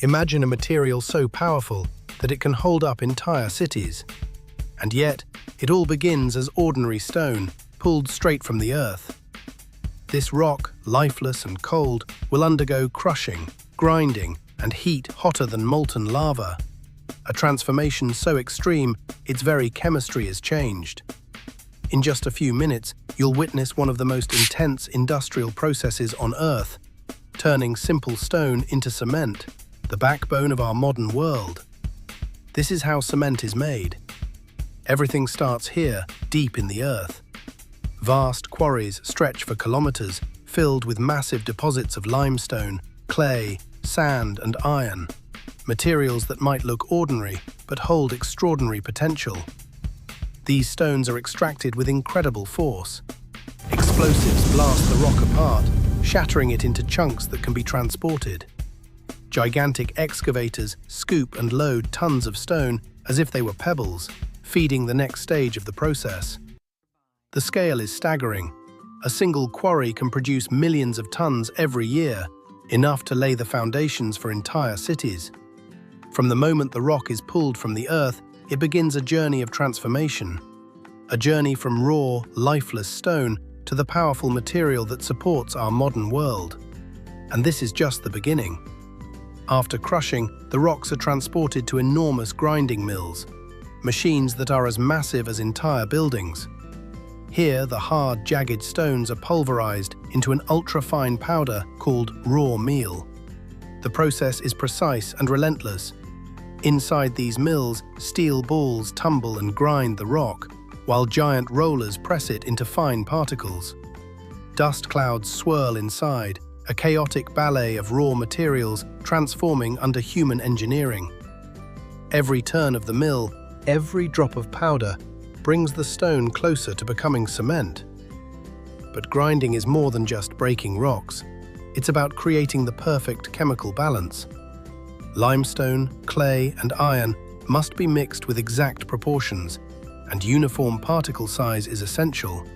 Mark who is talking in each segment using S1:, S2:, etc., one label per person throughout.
S1: Imagine a material so powerful that it can hold up entire cities. And yet, it all begins as ordinary stone, pulled straight from the earth. This rock, lifeless and cold, will undergo crushing, grinding, and heat hotter than molten lava. A transformation so extreme, its very chemistry is changed. In just a few minutes, you'll witness one of the most intense industrial processes on Earth, turning simple stone into cement, the backbone of our modern world. This is how cement is made. Everything starts here, deep in the earth. Vast quarries stretch for kilometers, filled with massive deposits of limestone, clay, sand, and iron. Materials that might look ordinary, but hold extraordinary potential. These stones are extracted with incredible force. Explosives blast the rock apart, shattering it into chunks that can be transported. Gigantic excavators scoop and load tons of stone as if they were pebbles, feeding the next stage of the process. The scale is staggering. A single quarry can produce millions of tons every year, enough to lay the foundations for entire cities. From the moment the rock is pulled from the earth, it begins a journey of transformation. A journey from raw, lifeless stone to the powerful material that supports our modern world. And this is just the beginning. After crushing, the rocks are transported to enormous grinding mills, machines that are as massive as entire buildings. Here, the hard, jagged stones are pulverized into an ultra-fine powder called raw meal. The process is precise and relentless. Inside these mills, steel balls tumble and grind the rock, while giant rollers press it into fine particles. Dust clouds swirl inside, a chaotic ballet of raw materials transforming under human engineering. Every turn of the mill, every drop of powder, brings the stone closer to becoming cement. But grinding is more than just breaking rocks. It's about creating the perfect chemical balance. Limestone, clay, and iron must be mixed with exact proportions, and uniform particle size is essential.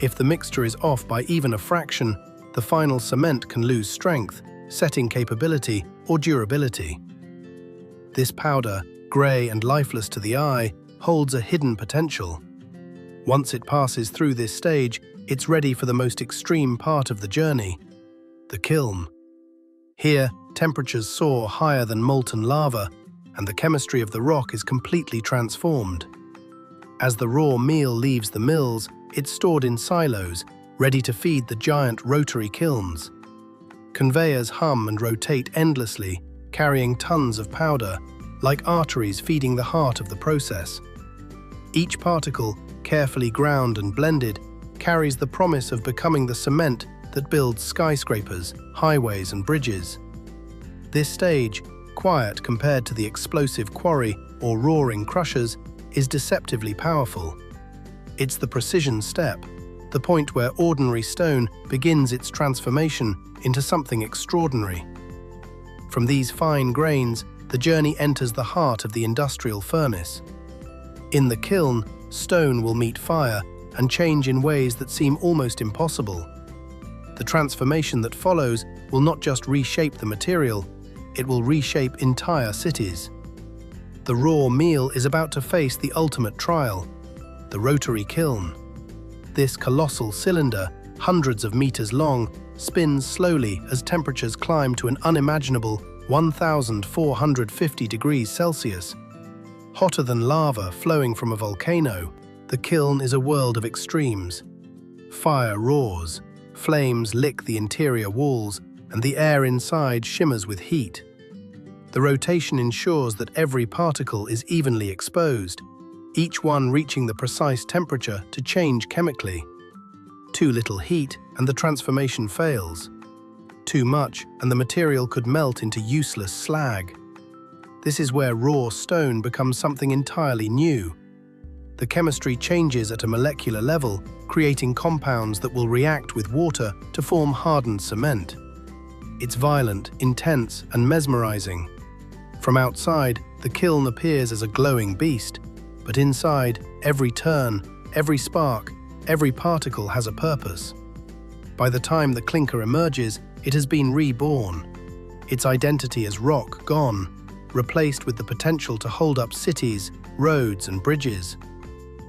S1: If the mixture is off by even a fraction, the final cement can lose strength, setting capability, or durability. This powder, grey and lifeless to the eye, holds a hidden potential. Once it passes through this stage, it's ready for the most extreme part of the journey, the kiln. Here, temperatures soar higher than molten lava, and the chemistry of the rock is completely transformed. As the raw meal leaves the mills, it's stored in silos, ready to feed the giant rotary kilns. Conveyors hum and rotate endlessly, carrying tons of powder, like arteries feeding the heart of the process. Each particle, carefully ground and blended, carries the promise of becoming the cement that builds skyscrapers, highways, and bridges. This stage, quiet compared to the explosive quarry or roaring crushers, is deceptively powerful. It's the precision step, the point where ordinary stone begins its transformation into something extraordinary. From these fine grains, the journey enters the heart of the industrial furnace. In the kiln, stone will meet fire and change in ways that seem almost impossible. The transformation that follows will not just reshape the material, it will reshape entire cities. The raw meal is about to face the ultimate trial, the rotary kiln. This colossal cylinder, hundreds of meters long, spins slowly as temperatures climb to an unimaginable 1,450 degrees Celsius. Hotter than lava flowing from a volcano, the kiln is a world of extremes. Fire roars, flames lick the interior walls, and the air inside shimmers with heat. The rotation ensures that every particle is evenly exposed, each one reaching the precise temperature to change chemically. Too little heat, and the transformation fails. Too much, and the material could melt into useless slag. This is where raw stone becomes something entirely new. The chemistry changes at a molecular level, creating compounds that will react with water to form hardened cement. It's violent, intense, and mesmerizing. From outside, the kiln appears as a glowing beast, but inside, every turn, every spark, every particle has a purpose. By the time the clinker emerges, it has been reborn. its identity as rock gone, replaced with the potential to hold up cities, roads, and bridges.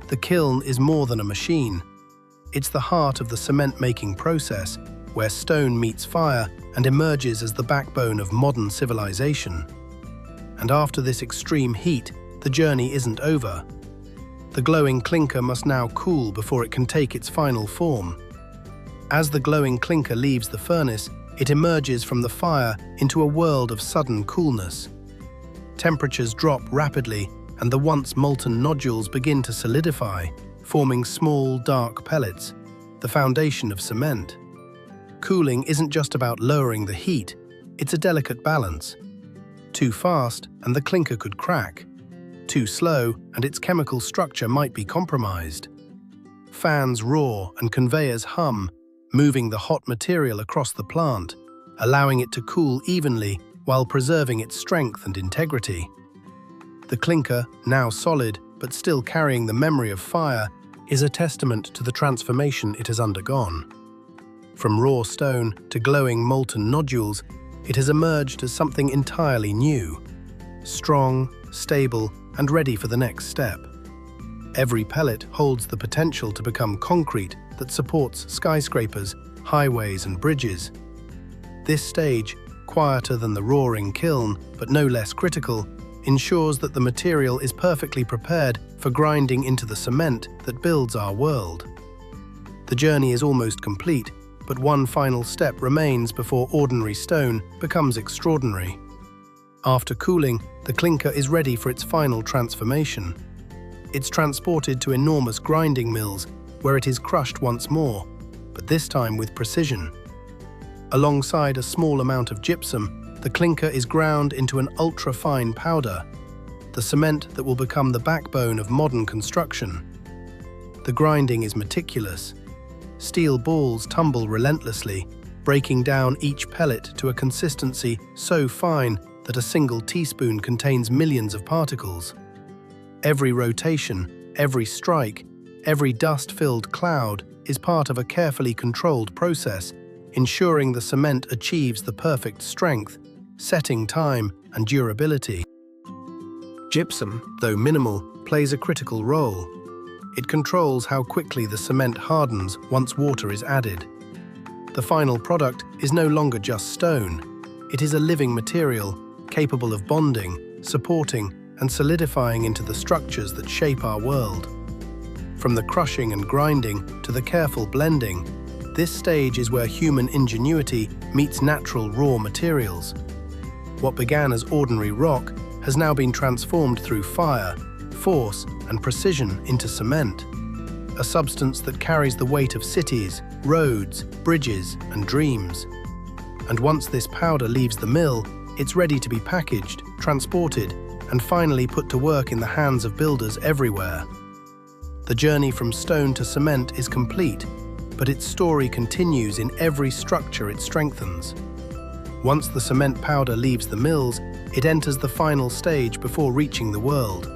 S1: The kiln is more than a machine. It's the heart of the cement-making process, where stone meets fire and emerges as the backbone of modern civilization. And after this extreme heat, the journey isn't over. The glowing clinker must now cool before it can take its final form. As the glowing clinker leaves the furnace, it emerges from the fire into a world of sudden coolness. Temperatures drop rapidly, and the once molten nodules begin to solidify, forming small, dark pellets, the foundation of cement. Cooling isn't just about lowering the heat, it's a delicate balance. Too fast, and the clinker could crack. Too slow, and its chemical structure might be compromised. Fans roar and conveyors hum, moving the hot material across the plant, allowing it to cool evenly while preserving its strength and integrity. The clinker, now solid but still carrying the memory of fire, is a testament to the transformation it has undergone. From raw stone to glowing molten nodules, it has emerged as something entirely new, strong, stable, and ready for the next step. Every pellet holds the potential to become concrete that supports skyscrapers, highways, and bridges. This stage, quieter than the roaring kiln, but no less critical, ensures that the material is perfectly prepared for grinding into the cement that builds our world. The journey is almost complete, but one final step remains before ordinary stone becomes extraordinary. After cooling, the clinker is ready for its final transformation. It's transported to enormous grinding mills, where it is crushed once more, but this time with precision. Alongside a small amount of gypsum, the clinker is ground into an ultra-fine powder, the cement that will become the backbone of modern construction. The grinding is meticulous. Steel balls tumble relentlessly, breaking down each pellet to a consistency so fine that a single teaspoon contains millions of particles. Every rotation, every strike, every dust-filled cloud is part of a carefully controlled process, ensuring the cement achieves the perfect strength, setting time, and durability. Gypsum, though minimal, plays a critical role. It controls how quickly the cement hardens once water is added. The final product is no longer just stone. It is a living material, capable of bonding, supporting, and solidifying into the structures that shape our world. From the crushing and grinding to the careful blending, this stage is where human ingenuity meets natural raw materials. What began as ordinary rock has now been transformed through fire, force, and precision into cement, a substance that carries the weight of cities, roads, bridges, and dreams. And once this powder leaves the mill, it's ready to be packaged, transported, and finally put to work in the hands of builders everywhere. The journey from stone to cement is complete, but its story continues in every structure it strengthens. Once the cement powder leaves the mills, it enters the final stage before reaching the world: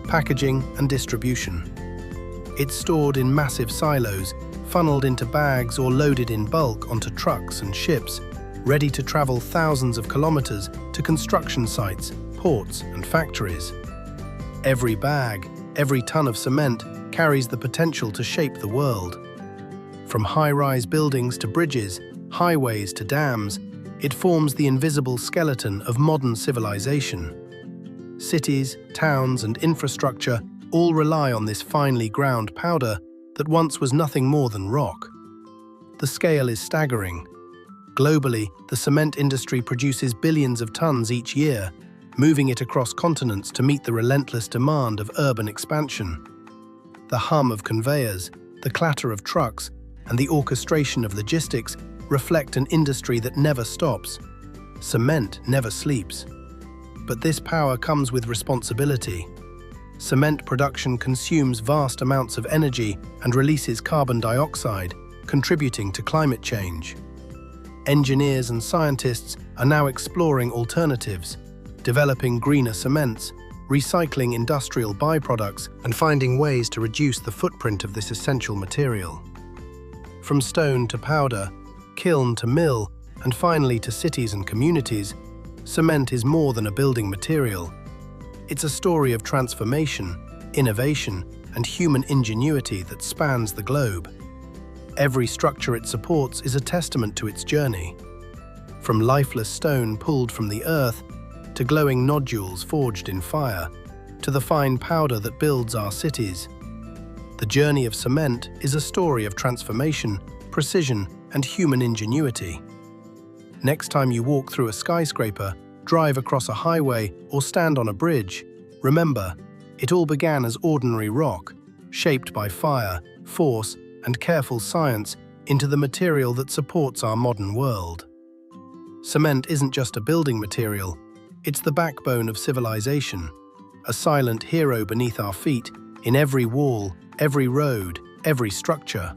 S1: packaging and distribution. It's stored in massive silos, funneled into bags or loaded in bulk onto trucks and ships, ready to travel thousands of kilometers to construction sites, ports, and factories. Every bag, every ton of cement carries the potential to shape the world. From high-rise buildings to bridges, highways to dams, it forms the invisible skeleton of modern civilization. Cities, towns, and infrastructure all rely on this finely ground powder that once was nothing more than rock. The scale is staggering. Globally, the cement industry produces billions of tons each year, moving it across continents to meet the relentless demand of urban expansion. The hum of conveyors, the clatter of trucks, and the orchestration of logistics reflect an industry that never stops. Cement never sleeps. But this power comes with responsibility. Cement production consumes vast amounts of energy and releases carbon dioxide, contributing to climate change. Engineers and scientists are now exploring alternatives, developing greener cements, recycling industrial byproducts, and finding ways to reduce the footprint of this essential material. From stone to powder, kiln to mill, And finally, to cities and communities, cement is more than a building material. It's a story of transformation, innovation, and human ingenuity that spans the globe. Every structure it supports is a testament to its journey. From lifeless stone pulled from the earth, to glowing nodules forged in fire, to the fine powder that builds our cities. The journey of cement is a story of transformation, precision, and human ingenuity. Next time you walk through a skyscraper, drive across a highway, or stand on a bridge, remember, it all began as ordinary rock, shaped by fire, force, and careful science into the material that supports our modern world. Cement isn't just a building material, it's the backbone of civilization, a silent hero beneath our feet, in every wall, every road, every structure.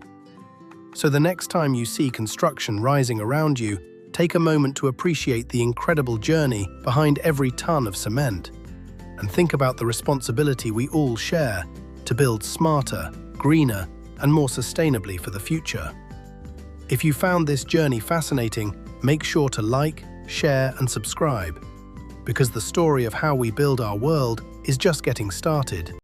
S1: So the next time you see construction rising around you, take a moment to appreciate the incredible journey behind every ton of cement, and think about the responsibility we all share to build smarter, greener, and more sustainably for the future. If you found this journey fascinating, make sure to like, share, and subscribe, because the story of how we build our world is just getting started.